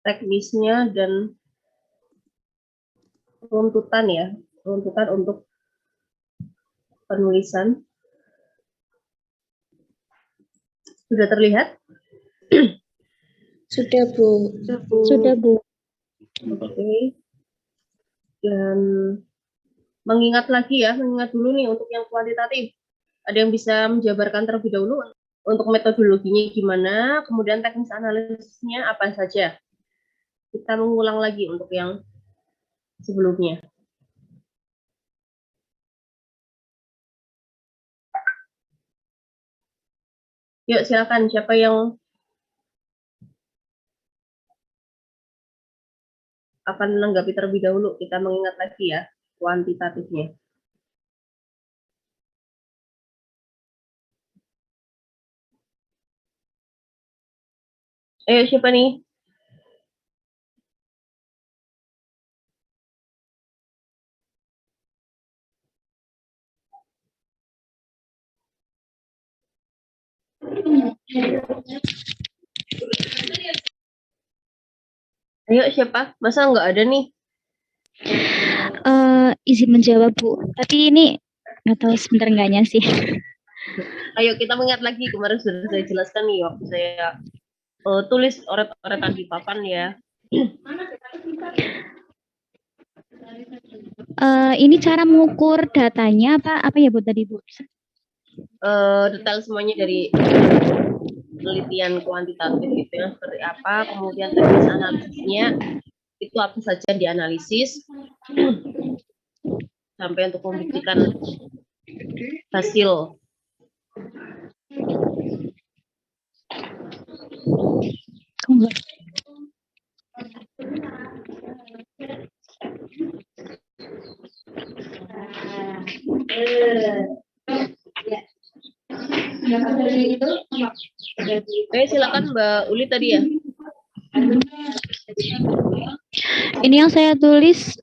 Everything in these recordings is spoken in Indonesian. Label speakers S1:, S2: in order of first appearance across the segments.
S1: teknisnya dan runtutan ya, runtutan untuk penulisan. Sudah terlihat?
S2: Sudah, Bu.
S3: Sudah, Bu.
S1: Oke. Dan mengingat dulu nih untuk yang kuantitatif. Ada yang bisa menjabarkan terlebih dahulu untuk metodologinya gimana, kemudian teknis analisisnya apa saja. Kita mengulang lagi untuk yang sebelumnya. Yuk silakan, siapa yang akan menanggapi terlebih dahulu? Kita mengingat lagi ya kuantitatifnya. Ayo siapa nih? Ayo siapa? Masa nggak ada nih?
S3: Izin menjawab, Bu. Tapi ini nggak tahu sebentar enggaknya sih.
S1: Ayo kita mengingat lagi, kemarin sudah saya jelaskan nih waktu saya tulis oret-oretan di papan ya.
S3: Ini cara mengukur datanya apa ya, Bu, tadi, Bu?
S1: Detail semuanya dari penelitian kuantitatif itu yang seperti apa, kemudian teknis analisisnya itu apa saja yang dianalisis sampai untuk membuktikan hasil. Silakan Mbak Uli tadi ya.
S3: Ini yang saya tulis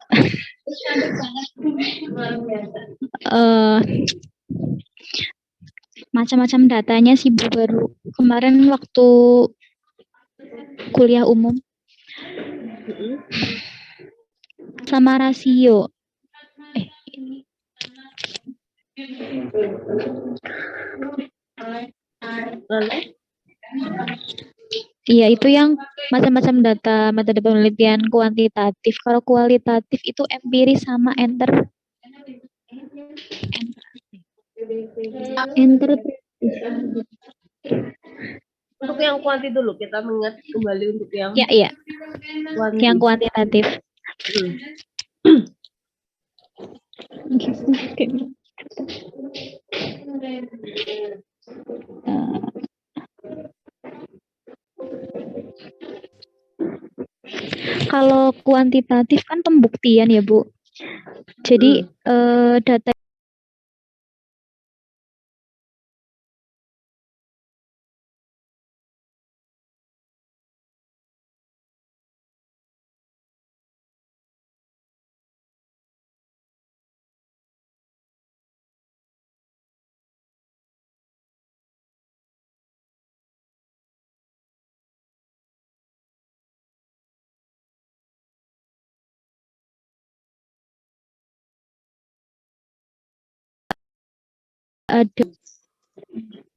S3: macam-macam datanya sih, Bu, baru kemarin waktu kuliah umum sama rasio.
S1: Lalu?
S3: Iya, itu yang macam-macam data metode penelitian kuantitatif. Kalau kualitatif itu empiris sama enter.
S1: Untuk yang kuanti dulu, kita mengingat kembali untuk yang
S3: Iya. Yang kuantitatif. Kalau kuantitatif kan pembuktian ya, Bu. Jadi data ada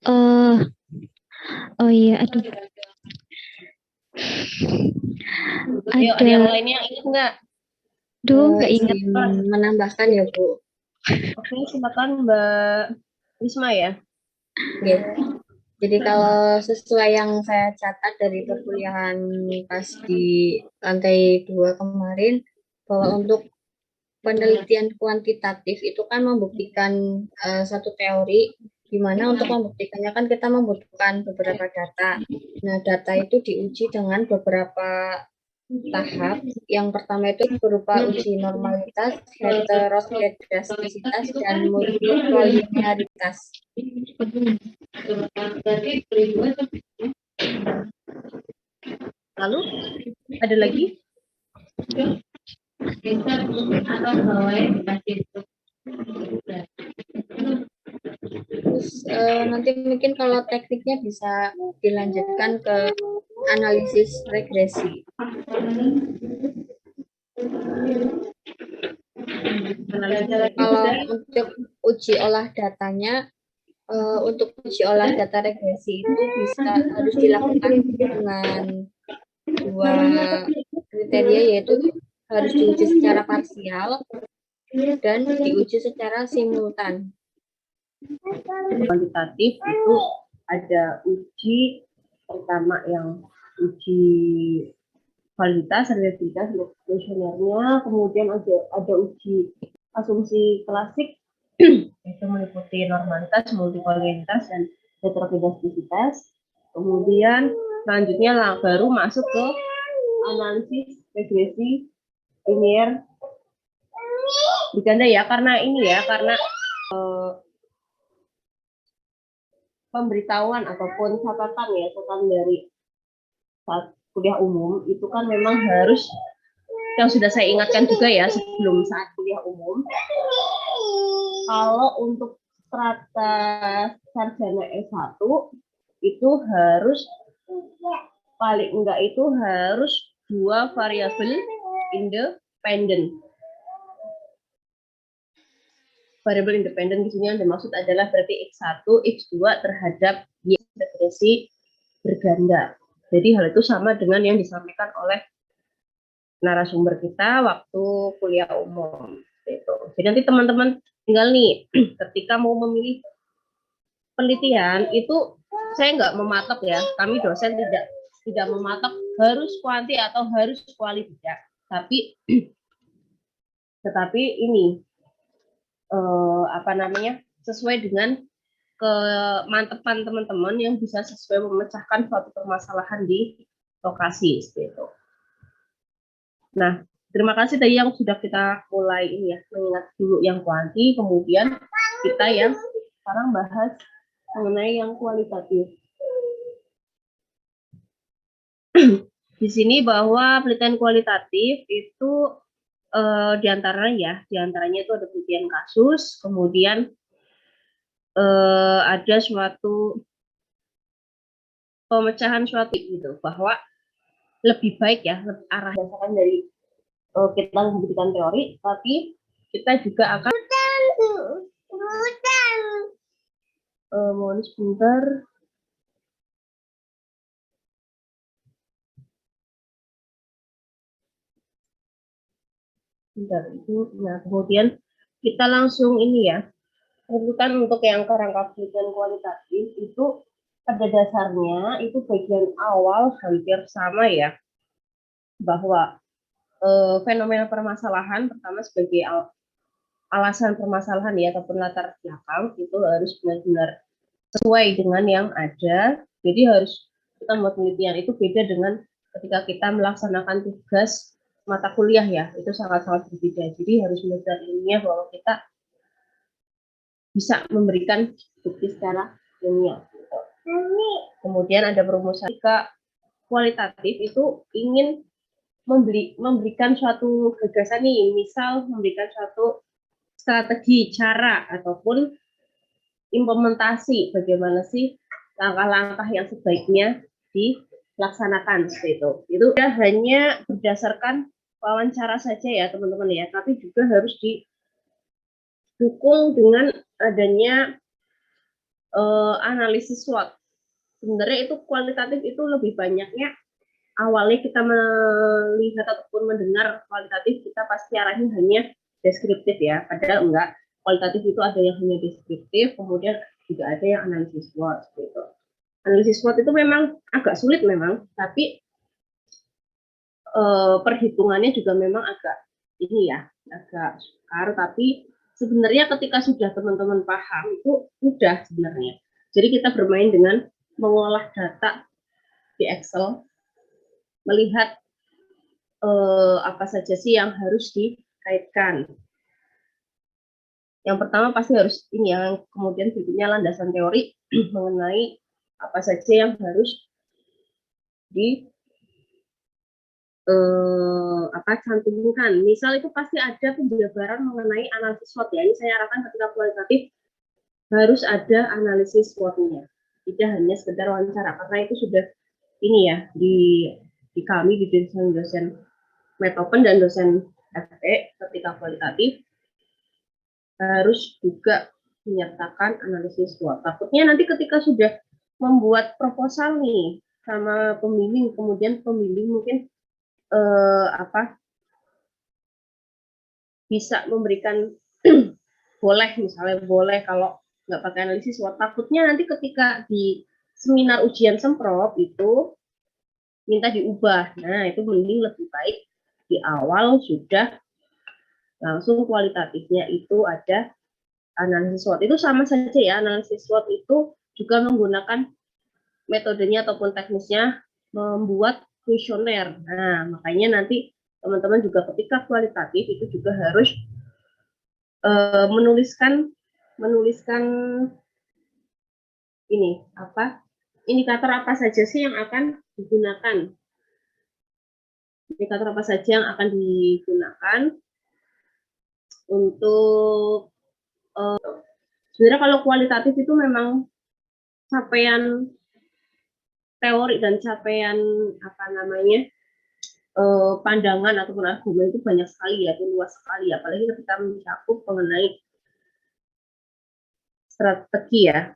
S3: oh iya, aduh.
S1: Ada yang lainnya ingat nggak?
S3: Nggak ingat.
S2: Menambahkan ya, Bu.
S1: Oke, silakan Mbak Risma ya.
S2: Oke. Jadi kalau sesuai yang saya catat dari perkuliahan pas di lantai 2 kemarin, bahwa untuk penelitian kuantitatif itu kan membuktikan satu teori, di mana untuk membuktikannya kan kita membutuhkan beberapa data. Nah, data itu diuji dengan beberapa tahap. Yang pertama itu berupa uji normalitas, heteroskedastisitas, dan multikolinearitas.
S1: Lalu ada lagi?
S2: Terus nanti mungkin kalau tekniknya bisa dilanjutkan ke analisis regresi. Kalau untuk uji olah datanya, untuk uji olah data regresi itu harus dilakukan dengan dua kriteria, yaitu harus diuji secara parsial dan diuji secara simultan.
S1: Kuantitatif itu ada uji pertama yang uji validitas, reliabilitas, kuesionernya, kemudian ada uji asumsi klasik itu meliputi normalitas, multikolinearitas, dan heterogenesitas. Kemudian selanjutnya baru masuk ke analisis regresi linear diganda ya, karena ini ya, karena pemberitahuan ataupun catatan dari saat kuliah umum itu kan memang harus, yang sudah saya ingatkan juga ya sebelum saat kuliah umum, kalau untuk strata sarjana S1 itu harus paling enggak itu harus 2 variabel independen. Variabel independen di sini yang dimaksud adalah berarti X1, X2 terhadap Y regresi berganda. Jadi hal itu sama dengan yang disampaikan oleh narasumber kita waktu kuliah umum. Gitu. Jadi nanti teman-teman tinggal nih, ketika mau memilih penelitian itu saya nggak mematok ya, kami dosen tidak mematok harus kuanti atau harus kuali, tidak. Tetapi ini sesuai dengan kemantepan teman-teman yang bisa sesuai memecahkan suatu permasalahan di lokasi seperti itu. Nah, terima kasih tadi yang sudah kita mulai ini ya, mengingat dulu yang kuanti, kemudian kita yang sekarang bahas mengenai yang kualitatif. Di sini bahwa penelitian kualitatif itu diantaranya itu ada penelitian kasus, kemudian ada suatu pemecahan suatu gitu, bahwa lebih baik ya arah berdasarkan dari kita membuktikan teori, tapi kita juga akan mohon sebentar. Nah, kemudian kita langsung ini ya, rujukan untuk yang kerangka penelitian kualitatif itu pada dasarnya itu bagian awal hampir sama ya, bahwa fenomena permasalahan pertama sebagai alasan permasalahan ya ataupun latar belakang itu harus benar-benar sesuai dengan yang ada. Jadi harus kita membuat penelitian itu beda dengan ketika kita melaksanakan tugas mata kuliah ya, itu sangat-sangat berbeda. Jadi harus benar-benar ilmiah bahwa kita bisa memberikan bukti secara ilmiah. Kemudian ada perumusan jika kualitatif itu ingin memberikan suatu gagasan nih, misal memberikan suatu strategi, cara, ataupun implementasi bagaimana sih langkah-langkah yang sebaiknya dilaksanakan seperti itu. Itu hanya berdasarkan wawancara saja ya teman-teman ya, tapi juga harus didukung dengan adanya analisis SWOT. Sebenarnya itu kualitatif itu lebih banyaknya awalnya kita melihat ataupun mendengar kualitatif kita pasti arahnya hanya deskriptif ya, padahal enggak. Kualitatif itu ada yang hanya deskriptif, kemudian juga ada yang analisis SWOT gitu. Analisis SWOT itu memang agak sulit memang, tapi perhitungannya juga memang agak ini ya, agak sukar, tapi sebenarnya ketika sudah teman-teman paham itu mudah sebenarnya. Jadi kita bermain dengan mengolah data di Excel, melihat apa saja sih yang harus dikaitkan. Yang pertama pasti harus ini, yang kemudian berikutnya landasan teori mengenai apa saja yang harus cantumkan. Misal itu pasti ada penjabaran mengenai analisis SWOT ya. Ini saya arahkan ketika kualitatif harus ada analisis SWOT-nya. Tidak hanya sekedar wawancara, karena itu sudah ini ya di kami, di dosen Metopen dan dosen FE ketika kualitatif harus juga menyertakan analisis SWOT. Takutnya nanti ketika sudah membuat proposal nih sama pembimbing, kemudian pembimbing mungkin bisa memberikan boleh, misalnya boleh kalau nggak pakai analisis SWOT. Takutnya nanti ketika di seminar ujian semprot itu minta diubah. Nah, itu mending lebih baik di awal sudah langsung kualitatifnya itu ada analisis SWOT. Itu sama saja ya, analisis SWOT itu juga menggunakan metodenya ataupun teknisnya membuat kuesioner. Nah, makanya nanti teman-teman juga ketika kualitatif itu juga harus menuliskan ini indikator apa saja sih yang akan digunakan, indikator apa saja yang akan digunakan untuk sebenarnya kalau kualitatif itu memang capaian teori dan capaian pandangan ataupun argumen itu banyak sekali ya, itu luas sekali, apalagi ketika mencakup mengenai strategi ya.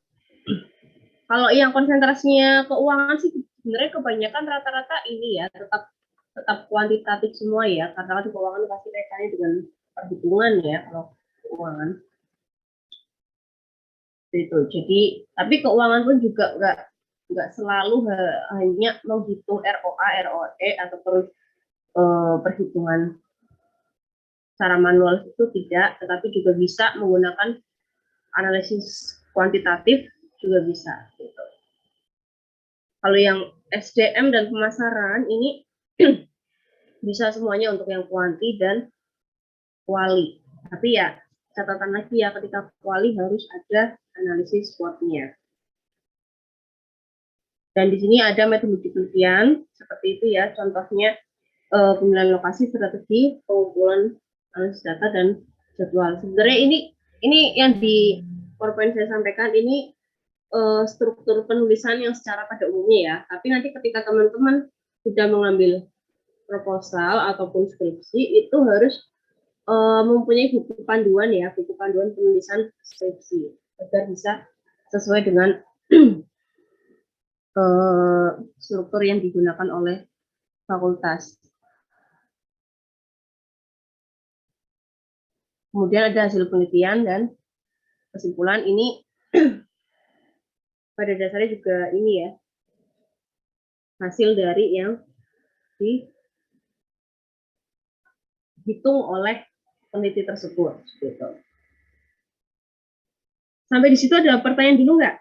S1: Kalau yang konsentrasinya keuangan sih sebenarnya kebanyakan rata-rata ini ya tetap kuantitatif semua ya, karena kan keuangan pasti kaitannya dengan perhitungan ya kalau keuangan itu. Jadi tapi keuangan pun juga nggak selalu hanya menghitung ROA, ROE ataupun perhitungan secara manual itu tidak, tetapi juga bisa menggunakan analisis kuantitatif juga bisa gitu. Kalau yang SDM dan pemasaran ini bisa semuanya untuk yang kuanti dan kuali. Tapi ya catatan lagi ya, ketika kuali harus ada analisis SWOT-nya. Dan di sini ada metodologi penelitian seperti itu ya, contohnya pemilihan lokasi, strategi, pengumpulan analisis data dan jadwal. Sebenarnya ini yang di PowerPoint saya sampaikan ini struktur penulisan yang secara pada umumnya ya. Tapi nanti ketika teman-teman sudah mengambil proposal ataupun skripsi itu harus mempunyai buku panduan ya, buku panduan penulisan skripsi agar bisa sesuai dengan struktur yang digunakan oleh fakultas. Kemudian ada hasil penelitian dan kesimpulan. Ini pada dasarnya juga ini ya, hasil dari yang dihitung oleh peneliti tersebut. Gitu. Sampai di situ ada pertanyaan dulu nggak?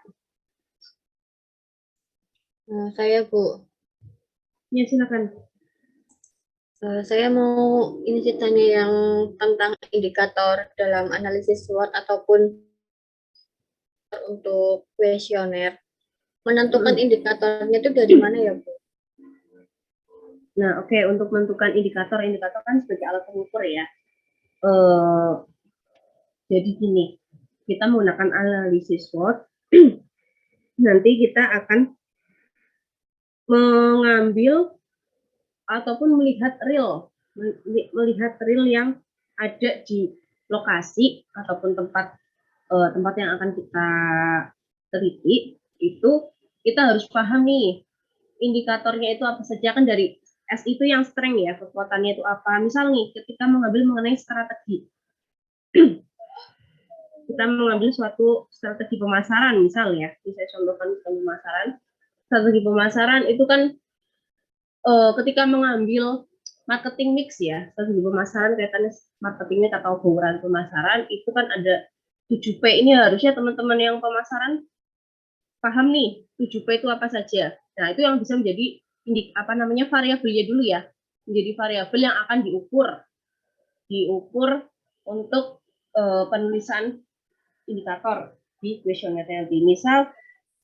S2: Saya Bu.
S1: Ya silakan.
S2: Saya mau ini sih tanya yang tentang indikator dalam analisis SWOT ataupun untuk kuesioner. Menentukan indikatornya itu dari mana ya Bu?
S1: Nah, oke, untuk menentukan indikator kan sebagai alat pengukur ya. Jadi gini, kita menggunakan analisis SWOT, nanti kita akan mengambil ataupun melihat real yang ada di lokasi ataupun tempat yang akan kita teliti. Itu kita harus paham nih indikatornya itu apa saja. Kan dari S itu yang strength ya, kekuatannya itu apa. Misal nih ketika mengambil mengenai strategi, kita mengambil suatu strategi pemasaran misal ya, saya contohkan pemasaran. Strategi pemasaran itu kan ketika mengambil marketing mix ya, strategi pemasaran kaitannya marketing mix atau bauran pemasaran itu kan ada 7P. Ini harusnya teman-teman yang pemasaran paham nih 7P itu apa saja. Nah, itu yang bisa menjadi variabelnya dulu ya. Menjadi variabel yang akan diukur untuk penulisan indikator di kuesioner tadi. Misal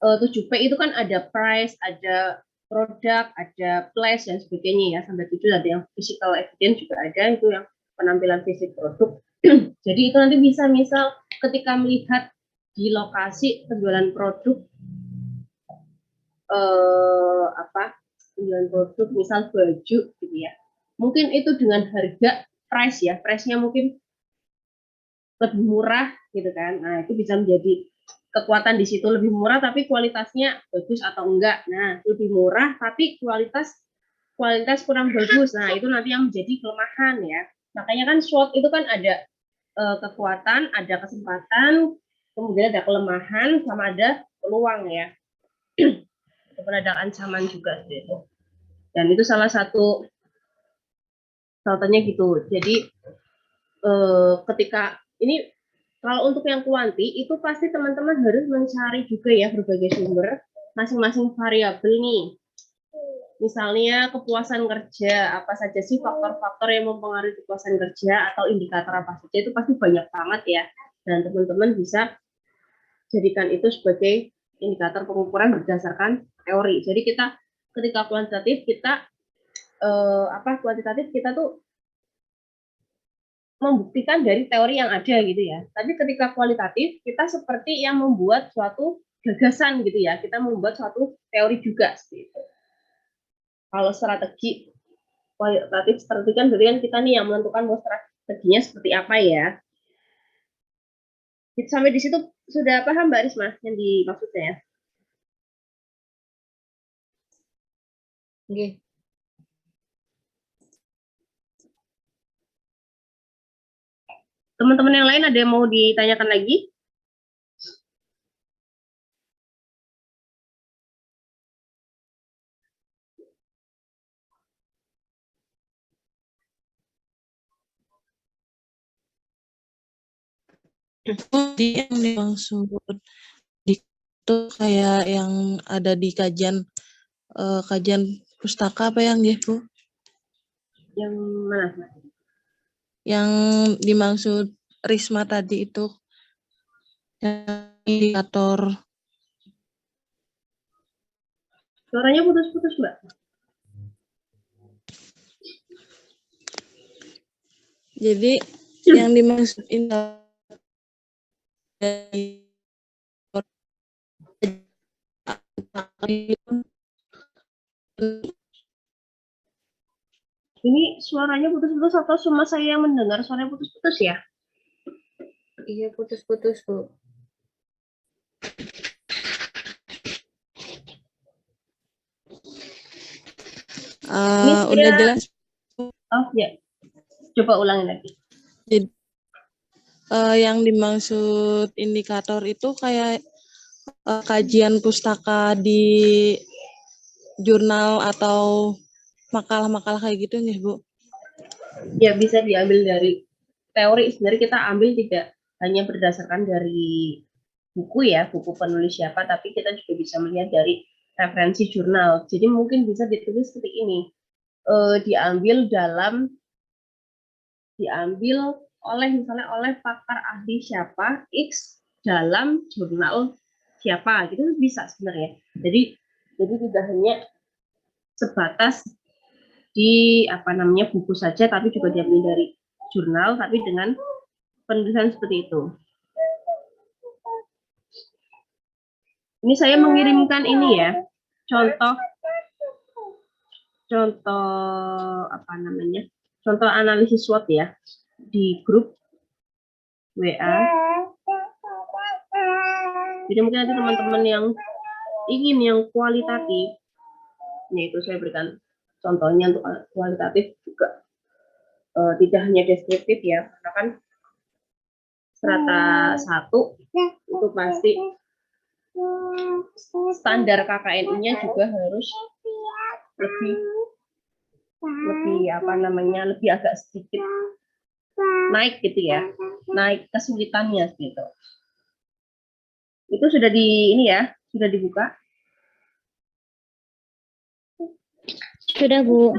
S1: 7P itu kan ada price, ada produk, ada place dan sebagainya ya, sampai 7 ada yang physical evidence juga ada, itu yang penampilan fisik produk. Jadi itu nanti bisa misal ketika melihat di lokasi penjualan produk penjualan produk, misal baju gitu ya. Mungkin itu dengan harga price ya, price-nya mungkin lebih murah gitu kan. Nah, itu bisa menjadi kekuatan di situ, lebih murah tapi kualitasnya bagus atau enggak. Nah, lebih murah tapi kualitas kurang bagus. Nah, itu nanti yang menjadi kelemahan ya. Makanya kan SWOT itu kan ada kekuatan, ada kesempatan, kemudian ada kelemahan, sama ada peluang ya. Ataupun ada ancaman juga gitu. Dan itu salah satu contohnya gitu. Jadi ketika ini kalau untuk yang kuanti itu pasti teman-teman harus mencari juga ya berbagai sumber masing-masing variabel nih. Misalnya kepuasan kerja, apa saja sih faktor-faktor yang mempengaruhi kepuasan kerja atau indikator apa saja itu pasti banyak banget ya. Dan teman-teman bisa jadikan itu sebagai indikator pengukuran berdasarkan teori. Jadi kita ketika kuantitatif kita kuantitatif kita tuh membuktikan dari teori yang ada gitu ya. Tapi ketika kualitatif kita seperti yang membuat suatu gagasan gitu ya. Kita membuat suatu teori juga seperti itu. Kalau strategi kualitatif strategi kan berarti kan kita nih yang menentukan mau strateginya seperti apa ya. Sampai di situ sudah paham Mbak Risma yang dimaksudnya ya?
S2: Nggih.
S1: Teman-teman yang lain ada yang mau ditanyakan lagi?
S4: Di yang dimaksud itu kayak yang ada di kajian pustaka apa yang Bu?
S1: Yang mana?
S4: Yang dimaksud Risma tadi itu yang indikator.
S1: Suaranya putus-putus Mbak.
S4: Jadi yang dimaksud indikator
S1: Ini suaranya putus-putus atau cuma saya yang mendengar suaranya putus-putus ya?
S2: Iya, putus-putus, Bu.
S4: udah jelas.
S1: Oh ya, coba ulangi lagi.
S4: Jadi yang dimaksud indikator itu kayak kajian pustaka di jurnal atau makalah-makalah kayak gitu nih Bu?
S1: Ya bisa diambil dari teori, sebenarnya kita ambil tidak hanya berdasarkan dari buku ya, buku penulis siapa, tapi kita juga bisa melihat dari referensi jurnal. Jadi mungkin bisa ditulis seperti ini, diambil oleh misalnya oleh pakar ahli siapa X dalam jurnal siapa, gitu bisa sebenarnya. Jadi tidak hanya sebatas di buku saja, tapi juga diambil dari jurnal, tapi dengan penulisan seperti itu. Ini saya mengirimkan ini ya, contoh contoh analisis SWOT ya di grup WA. Jadi mungkin nanti teman-teman yang ingin yang kualitatif, yaitu saya berikan contohnya untuk kualitatif juga tidak hanya deskriptif ya, karena kan strata 1 itu pasti standar KKNI-nya juga harus lebih lebih agak sedikit naik gitu ya, naik kesulitannya gitu. Itu sudah sudah dibuka?
S3: Sudah Bu,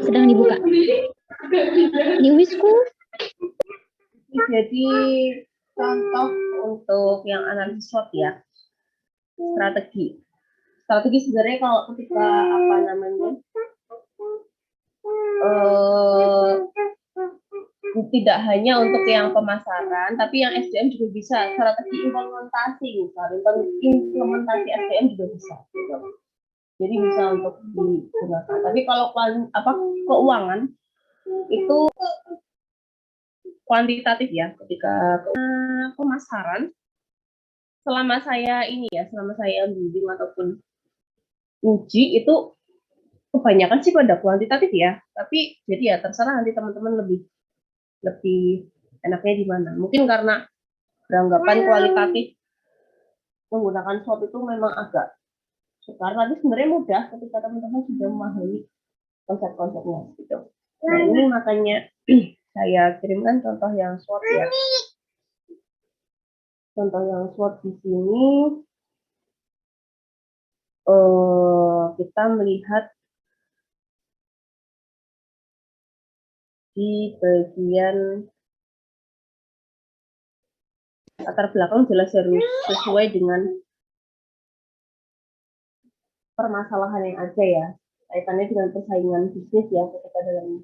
S3: sedang dibuka. Ini wisku.
S1: Jadi contoh untuk yang analisis SWOT ya, strategi sebenarnya kalau ketika tidak hanya untuk yang pemasaran, tapi yang SDM juga bisa. Strategi implementasi, misalnya implementasi SDM juga bisa. jadi bisa untuk digunakan. Tapi kalau keuangan itu kuantitatif ya, ketika pemasaran selama saya bimbing ataupun uji itu kebanyakan sih pada kuantitatif ya, tapi jadi ya terserah nanti teman-teman lebih enaknya di mana. Mungkin karena beranggapan kualitatif menggunakan SWOT itu memang agak sukar, tapi sebenarnya mudah ketika teman-teman sudah memahami konsep-konsepnya gitu. Nah ini makanya saya kirimkan contoh yang SWOT ya. Contoh yang SWOT di sini kita melihat di bagian latar belakang jelas harus sesuai dengan permasalahan yang ada ya, kaitannya dengan persaingan bisnis ya ketika dalam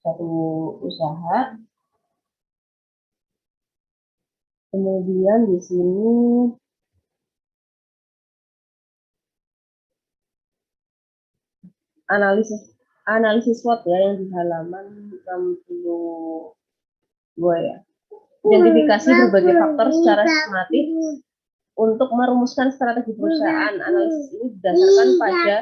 S1: satu usaha. Kemudian di sini analisis SWOT ya yang di halaman 62 ya. Identifikasi berbagai faktor secara sistematis untuk merumuskan strategi perusahaan. Analisis ini berdasarkan pada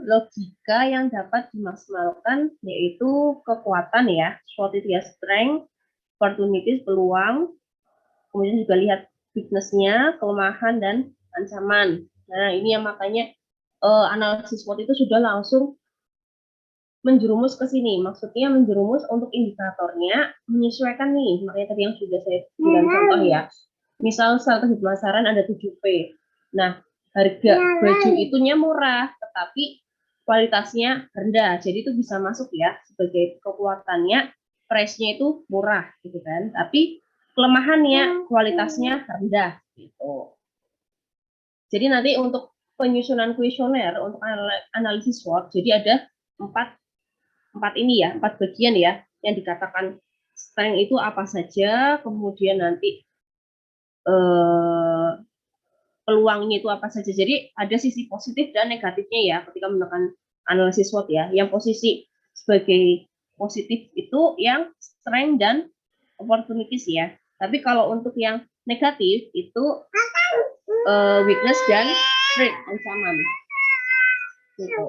S1: logika yang dapat dimaksimalkan, yaitu kekuatan ya, SWOT itu ya, strength, opportunities, peluang, kemudian juga lihat weakness-nya, kelemahan, dan ancaman. Nah, ini yang makanya analisis SWOT itu sudah langsung menjerumus ke sini. Maksudnya menjerumus untuk indikatornya menyesuaikan nih. Makanya tadi yang sudah saya bilang contoh ya. Misal strategi pemasaran ada 7P. Nah, harga baju itunya murah, tetapi kualitasnya rendah. Jadi itu bisa masuk ya sebagai kekuatannya, price-nya itu murah gitu kan. Tapi kelemahannya kualitasnya rendah gitu. Jadi nanti untuk penyusunan kuesioner untuk analisis SWOT, jadi ada empat bagian ya yang dikatakan strength itu apa saja, kemudian nanti peluangnya itu apa saja. Jadi ada sisi positif dan negatifnya ya ketika melakukan analisis SWOT ya. Yang posisi sebagai positif itu yang strength dan opportunities ya. Tapi kalau untuk yang negatif itu weakness dan threat, ancaman. Gitu.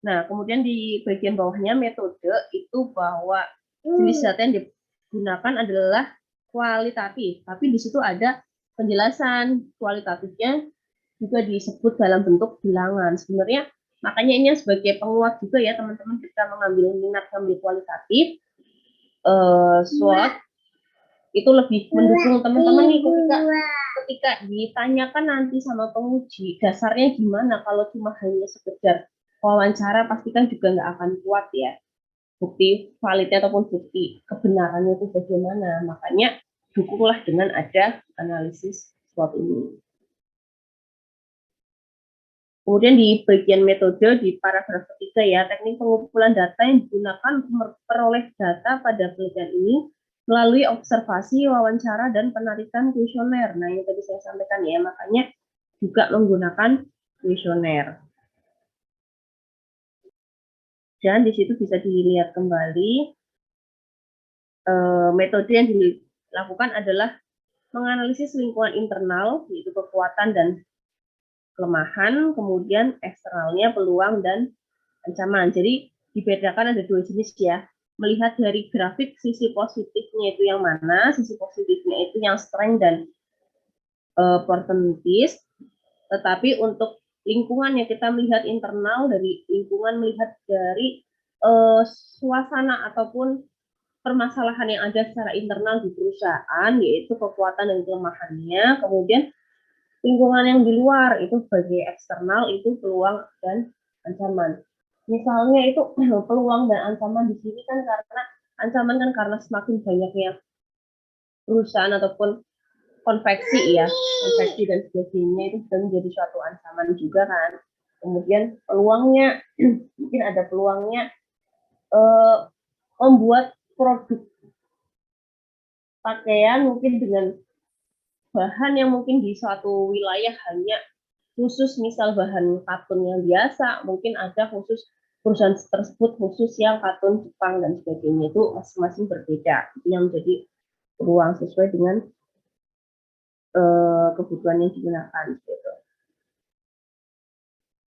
S1: Nah, kemudian di bagian bawahnya metode itu bahwa jenis data yang digunakan adalah kualitatif, tapi di situ ada penjelasan kualitatifnya juga disebut dalam bentuk bilangan. Sebenarnya makanya ini sebagai penguat juga ya teman-teman kita mengambil minat ngambil kualitatif, SWOT itu lebih mendukung teman-teman nih ketika ditanyakan nanti sama penguji dasarnya gimana. Kalau cuma hanya sekedar wawancara pastikan juga nggak akan kuat ya bukti validnya ataupun bukti kebenarannya itu bagaimana. Makanya dukunglah dengan ada analisis SWOT ini. Kemudian di bagian metode di paragraf ketiga ya, teknik pengumpulan data yang digunakan untuk memperoleh data pada penelitian ini melalui observasi, wawancara, dan penarikan kuesioner. Nah, yang tadi saya sampaikan ya, makanya juga menggunakan kuesioner. Dan di situ bisa dilihat kembali metode yang dilakukan adalah menganalisis lingkungan internal, yaitu kekuatan dan kelemahan, kemudian eksternalnya peluang dan ancaman. Jadi dibedakan ada dua jenis ya. Melihat dari grafik sisi positifnya itu yang mana, sisi positifnya itu yang strength dan opportunities. Tetapi untuk lingkungan yang kita melihat internal dari lingkungan, melihat dari suasana ataupun permasalahan yang ada secara internal di perusahaan, yaitu kekuatan dan kelemahannya. Kemudian lingkungan yang di luar itu sebagai eksternal, itu peluang dan ancaman. Misalnya itu peluang dan ancaman di sini kan karena ancaman kan karena semakin banyaknya perusahaan ataupun konveksi dan sebagainya itu sudah menjadi suatu ancaman juga kan. Kemudian peluangnya mungkin ada peluangnya membuat produk pakaian mungkin dengan bahan yang mungkin di suatu wilayah hanya khusus misal bahan katun yang biasa, mungkin ada khusus perusahaan tersebut khusus yang katun Jepang dan sebagainya, itu masing-masing berbeda. Itu yang menjadi ruang sesuai dengan kebutuhan yang digunakan. Gitu.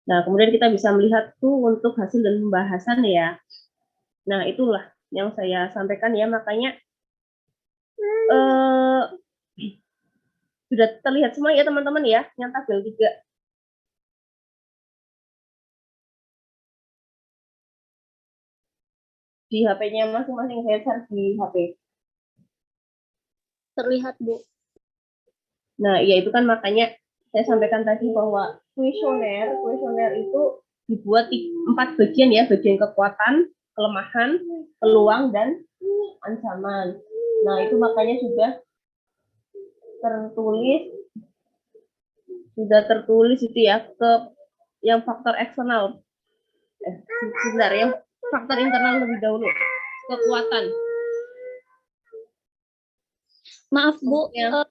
S1: Nah, kemudian kita bisa melihat tuh untuk hasil dan pembahasan ya. Nah, itulah yang saya sampaikan ya, makanya sudah terlihat semua ya teman-teman ya, yang tabel 3. Di HP-nya masing-masing, saya share di HP.
S2: Terlihat, Bu.
S1: Nah, ya itu kan makanya saya sampaikan tadi bahwa kuesioner itu dibuat 4 bagian ya, bagian kekuatan, kelemahan, peluang, dan ancaman. Nah, itu makanya sudah tertulis itu ya, ke yang faktor eksternal. Sebentar ya, faktor internal lebih dahulu. Kekuatan.
S5: Maaf Bu,
S1: Ya.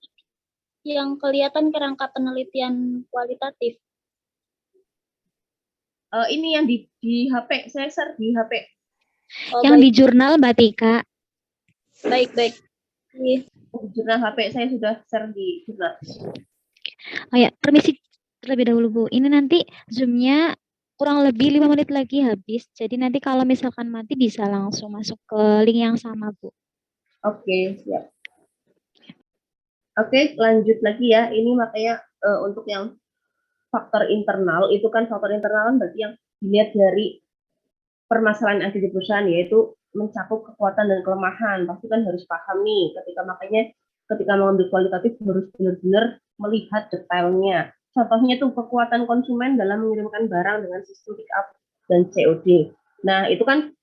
S5: yang kelihatan kerangka penelitian kualitatif.
S1: Ini yang di HP, saya share di HP.
S5: Oh,
S3: Yang
S5: baik.
S3: di jurnal Mbak Tika.
S5: Baik.
S1: Di jurnal HP saya sudah share di jurnal.
S3: Oh ya, permisi terlebih dahulu Bu. Ini nanti Zoom-nya kurang lebih 5 menit lagi habis. Jadi nanti kalau misalkan mati bisa langsung masuk ke link yang sama Bu.
S1: Oke, siap. Oke, lanjut lagi ya. Ini makanya untuk yang faktor internal, itu kan faktor internal kan berarti yang dilihat dari permasalahan yang ada di perusahaan, yaitu mencakup kekuatan dan kelemahan. Pasti kan harus paham nih, ketika mengambil kualitatif harus benar-benar melihat detailnya. Contohnya tuh kekuatan konsumen dalam mengirimkan barang dengan sistem pick up dan COD. Nah, itu kan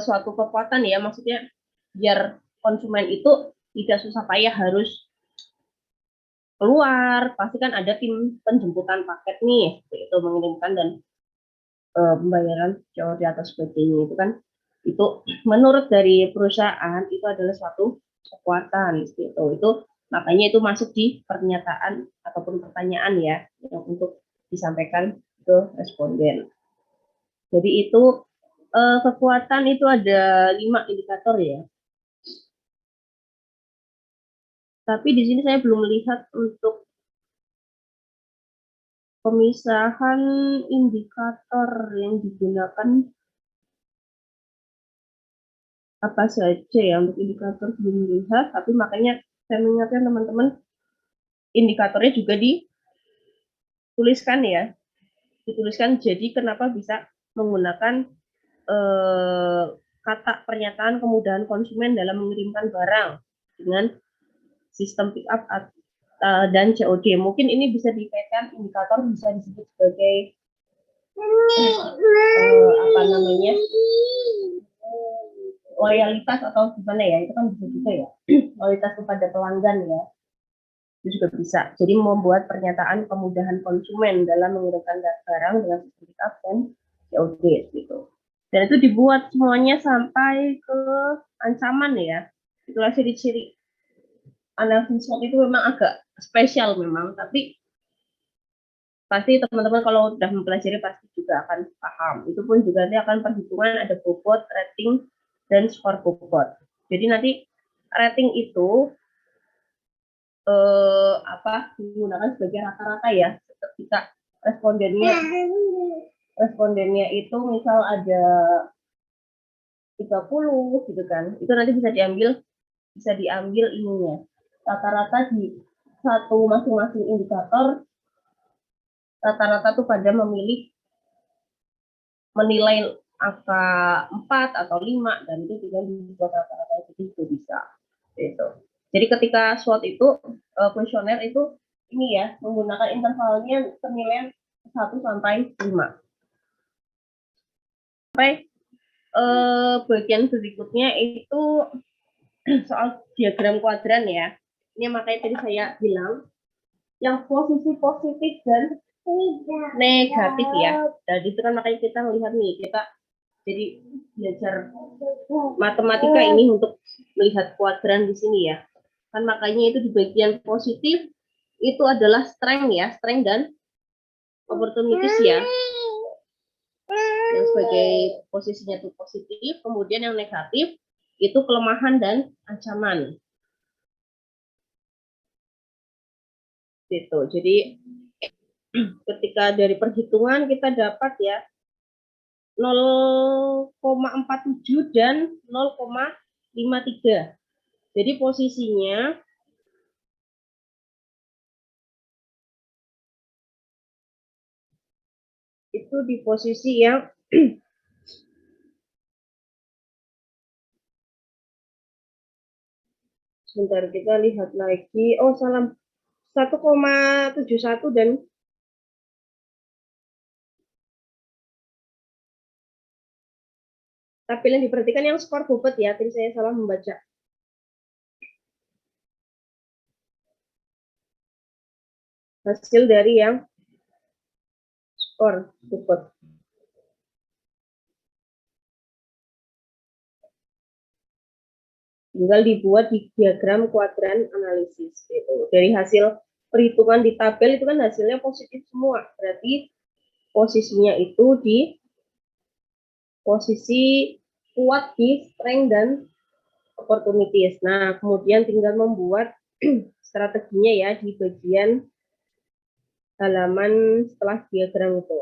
S1: suatu kekuatan ya, maksudnya biar konsumen itu tidak susah payah harus keluar, pasti kan ada tim penjemputan paket nih, itu mengirimkan dan pembayaran COD atau sebagainya, itu kan itu menurut dari perusahaan itu adalah suatu kekuatan gitu. Itu makanya itu masuk di pernyataan ataupun pertanyaan ya yang untuk disampaikan ke responden. Jadi itu kekuatan itu ada 5 indikator ya. Tapi di sini saya belum melihat untuk pemisahan indikator yang digunakan apa saja ya untuk indikator belum dilihat, tapi makanya saya mengingatkan teman-teman indikatornya juga dituliskan ya, dituliskan. Jadi kenapa bisa menggunakan kata pernyataan kemudahan konsumen dalam mengirimkan barang dengan sistem pick up dan COD. Mungkin ini bisa dikaitkan, indikator bisa disebut sebagai apa namanya, loyalitas atau gimana ya, itu kan bisa juga ya, loyalitas kepada pelanggan ya, itu juga bisa. Jadi membuat pernyataan kemudahan konsumen dalam mengirimkan barang dengan sistem pick up dan COD gitu. Dan itu dibuat semuanya sampai ke ancaman ya. Itulah ciri-ciri analisis SWOT itu memang agak spesial memang, tapi pasti teman-teman kalau sudah mempelajari pasti juga akan paham. Itu pun juga nanti akan perhitungan ada bobot, rating, dan skor bobot. Jadi nanti rating itu digunakan sebagai rata-rata ya. Ketika respondennya itu misal ada 30 gitu kan, itu nanti bisa diambil ininya rata-rata di satu masing-masing indikator, rata-rata tuh pada menilai angka 4 atau 5, dan itu juga dibuat rata-rata itu bisa gitu. Jadi ketika SWOT itu kuesioner itu ini ya, menggunakan intervalnya penilaian 1 sampai 5. Sampai bagian berikutnya itu soal diagram kuadran ya. Ini makanya tadi saya bilang yang posisi positif dan negatif ya. Dan itu kan makanya kita melihat nih, kita jadi belajar matematika ini untuk melihat kuadran di sini ya. Kan makanya itu di bagian positif itu adalah strength ya, strength dan opportunities ya. Yang sebagai posisinya itu positif, kemudian yang negatif itu kelemahan dan ancaman. Gitu. Jadi ketika dari perhitungan kita dapat ya 0,47 dan 0,53. Jadi posisinya itu di posisi yang sebentar kita lihat lagi. Oh, salah. 1,71 dan tapi yang diperhatikan yang skor bobot ya, tadi saya salah membaca. Hasil dari yang skor bobot. Tinggal dibuat di diagram kuadran analisis gitu. Dari hasil perhitungan di tabel itu kan hasilnya positif semua. Berarti posisinya itu di posisi kuat di strength dan opportunities. Nah, kemudian tinggal membuat strateginya ya di bagian halaman setelah diagram itu.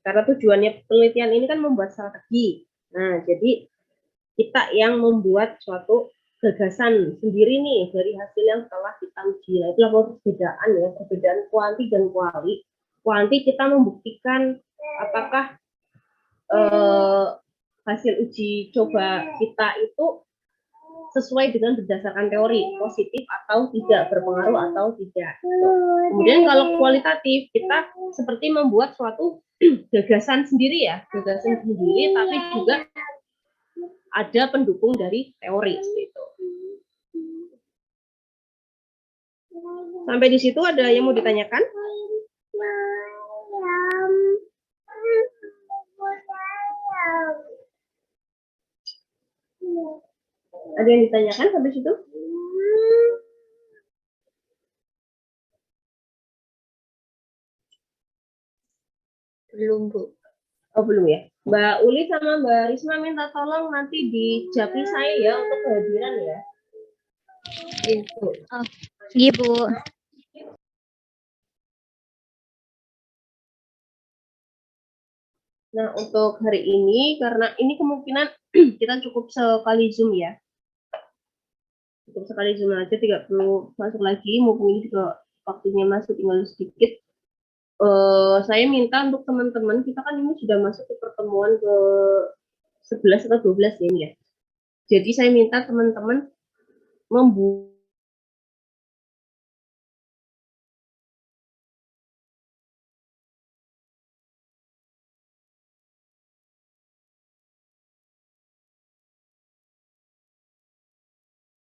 S1: Karena tujuannya penelitian ini kan membuat strategi. Nah, jadi kita yang membuat suatu gagasan sendiri nih dari hasil yang telah kita uji. Nah, itulah perbedaan ya, perbedaan kuanti dan kuali. Kuanti kita membuktikan apakah hasil uji coba kita itu sesuai dengan berdasarkan teori, positif atau tidak, berpengaruh atau tidak. Kemudian kalau kualitatif, kita seperti membuat suatu gagasan sendiri ya, gagasan sendiri, tapi juga ada pendukung dari teori gitu. Sampai di situ ada yang mau ditanyakan? Ada yang ditanyakan sampai situ?
S2: Belum, Bu.
S1: Oh, belum ya. Mbak Uli sama Mbak Risma minta tolong nanti di japri saya ya untuk kehadiran ya.
S2: Itu.
S3: Iya, Bu.
S1: Nah, untuk hari ini, karena ini kemungkinan kita cukup sekali Zoom ya. Cukup sekali Zoom aja, tidak perlu masuk lagi. Mumpung ini juga waktunya masuk tinggal sedikit. Saya minta untuk teman-teman, kita kan ini sudah masuk ke pertemuan ke 11 atau 12 ini ya. Jadi saya minta teman-teman membuat